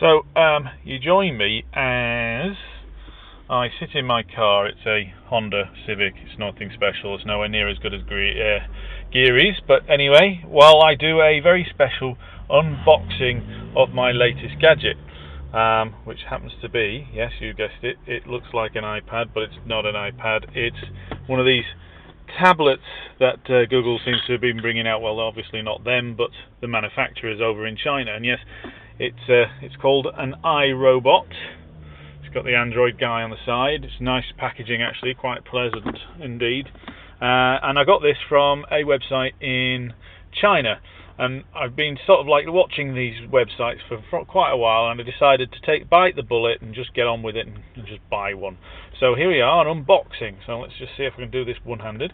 So you join me as I sit in my car. It's a Honda Civic. It's nothing special. It's nowhere near as good as Geary's. But anyway, while I do a very special unboxing of my latest gadget, which happens to be, yes, you guessed it, it looks like an iPad, but it's not an iPad. It's one of these tablets that Google seems to have been bringing out. Well, obviously not them, but the manufacturers over in China. And yes, it's called an iRobot. It's got the Android guy on the side. It's nice packaging, actually, quite pleasant indeed. And I got this from a website in China. And I've been sort of like watching these websites for quite a while, and I decided to bite the bullet and just get on with it and just buy one. So here we are, an unboxing. So let's just see if we can do this one-handed.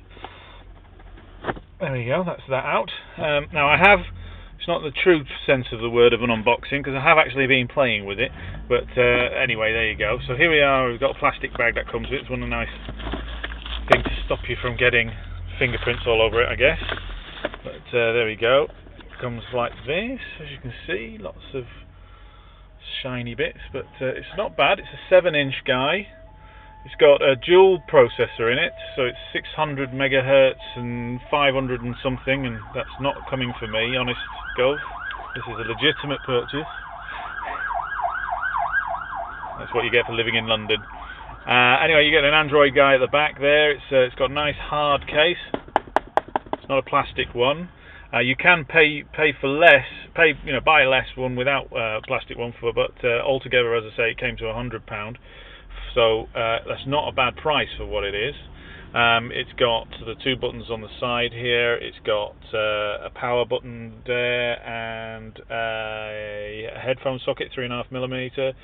There we go, that's that out. Now it's not the true sense of the word of an unboxing, because I have actually been playing with it. But anyway, there you go. So here we are, we've got a plastic bag that comes with it. It's one of the nice things to stop you from getting fingerprints all over it, I guess. But there we go. Comes like this, as you can see, lots of shiny bits, but it's not bad. It's a 7-inch guy. It's got a dual processor in it, so it's 600 megahertz and 500 and something, and that's not coming for me, honest Gov. This is a legitimate purchase. That's what you get for living in London. Anyway, you get an Android guy at the back there. It's got a nice hard case. It's not a plastic one. You can pay for less, buy a less one without plastic one but altogether, as I say, it came to £100. So that's not a bad price for what it is. It's got the 2 buttons on the side here. It's got a power button there and a headphone socket, 3.5mm,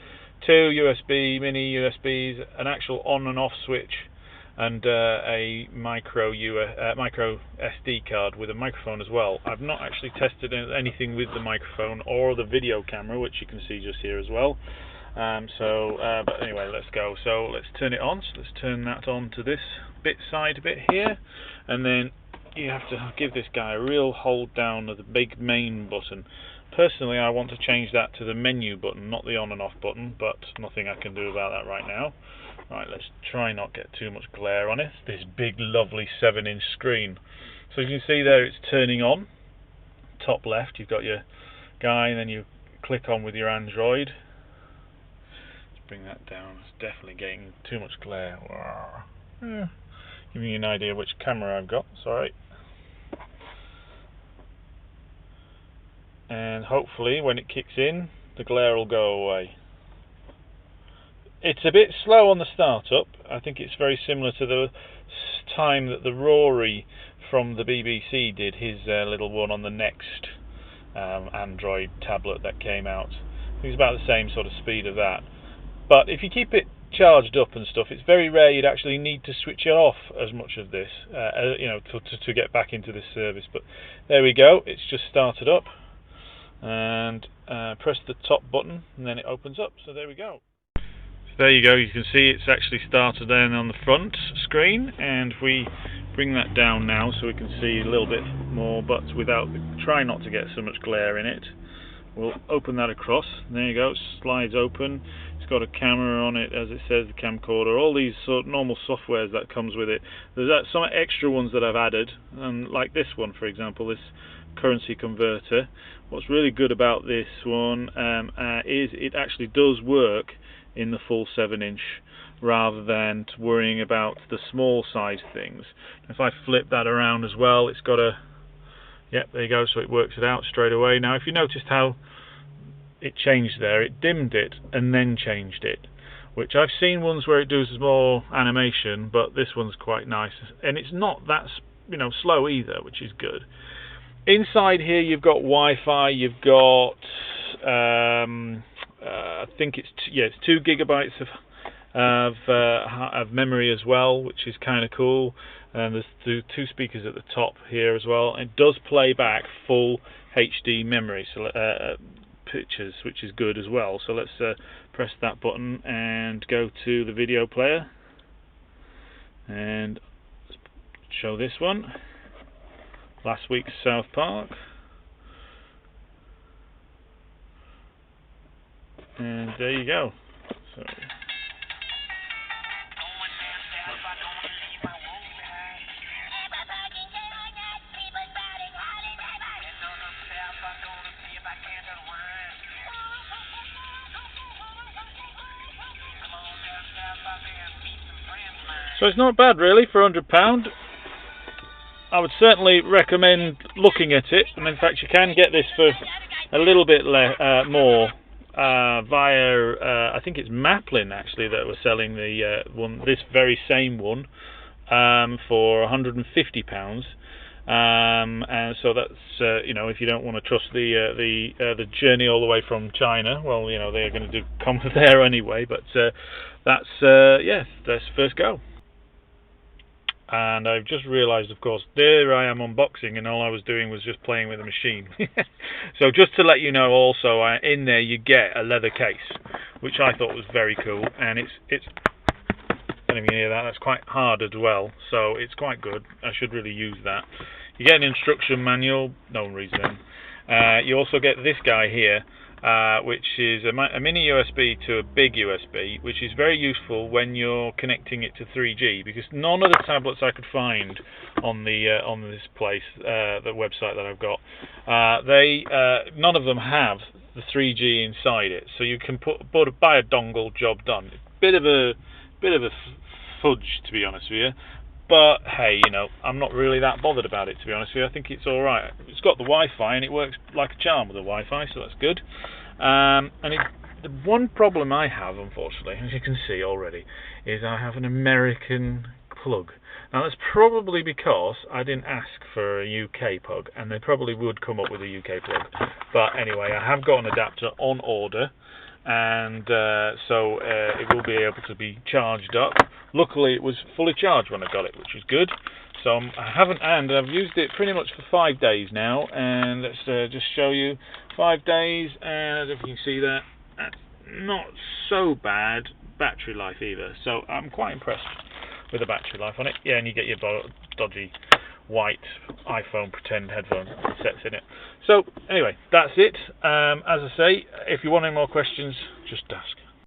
2 USB mini USBs, an actual on and off switch, and a micro SD card with a microphone as well. I've not actually tested anything with the microphone or the video camera, which you can see just here as well. But anyway, let's go. So let's turn it on. So let's turn that on to this side bit here, and then you have to give this guy a real hold down of the big main button. Personally, I want to change that to the menu button, not the on and off button, but nothing I can do about that right now. Right, let's try not get too much glare on it. This big, lovely 7-inch screen. So you can see there, it's turning on. Top left, you've got your guy, and then you click on with your Android. Let's bring that down. It's definitely getting too much glare. Giving you an idea which camera I've got. Sorry. And hopefully, when it kicks in, the glare will go away. It's a bit slow on the startup. I think it's very similar to the time that the Rory from the BBC did his little one on the next Android tablet that came out. I think it's about the same sort of speed of that. But if you keep it charged up and stuff, it's very rare you'd actually need to switch it off as much of this, to get back into this service. But there we go. It's just started up, and press the top button, and then it opens up. So there we go. There you go, you can see it's actually started then on the front screen, and if we bring that down now so we can see a little bit more, but try not to get so much glare in it. We'll open that across, there you go, it slides open. It's got a camera on it, as it says, the camcorder, all these sort of normal softwares that comes with it. There's some extra ones that I've added, like this one, for example, this currency converter. What's really good about this one is it actually does work in the full 7-inch, rather than worrying about the small size things. If I flip that around as well, it's got there you go, so it works it out straight away. Now if you noticed how it changed there, it dimmed it and then changed it, which I've seen ones where it does more animation, but this one's quite nice, and it's not that slow either, which is good. Inside here you've got Wi-Fi, you've got I think it's 2 gigabytes of memory as well, which is kind of cool. And there's 2 speakers at the top here as well. It does play back full HD memory pictures, which is good as well. So let's press that button and go to the video player and show this one. Last week's South Park. And there you go. So. So it's not bad really for £100. I would certainly recommend looking at it, and in fact you can get this for a little bit more via I think it's Maplin actually that were selling the this very same one for £150. And so that's you know, if you don't want to trust the journey all the way from China, well, you know, they're going to come there anyway. But that's yeah, let's first go. And I've just realised, of course, there I am unboxing, and all I was doing was just playing with the machine. So just to let you know, also in there you get a leather case, which I thought was very cool, and it's I don't know if you can hear that. That's quite hard as well, so it's quite good. I should really use that. You get an instruction manual, no reason. You also get this guy here, which is a mini USB to a big USB, which is very useful when you're connecting it to 3G, because none of the tablets I could find on this place, the website that I've got, none of them have the 3G inside it. So you can buy a dongle, job done. Bit of a fudge, to be honest with you. But hey, you know, I'm not really that bothered about it, to be honest with you. I think it's all right. It's got the Wi-Fi and it works like a charm with the Wi-Fi, so that's good. And the one problem I have, unfortunately, as you can see already, is I have an American plug. Now that's probably because I didn't ask for a UK plug, and they probably would come up with a UK plug. But anyway, I have got an adapter on order, and so it will be able to be charged up. Luckily it was fully charged when I got it, which is good. So I've used it pretty much for 5 days now, and let's just show you 5 days, and if you can see that, that's not so bad battery life either. So I'm quite impressed with the battery life on it. Yeah, and you get your dodgy white iPhone pretend headphone sets in it. So anyway, that's it. As I say, if you want any more questions, just ask.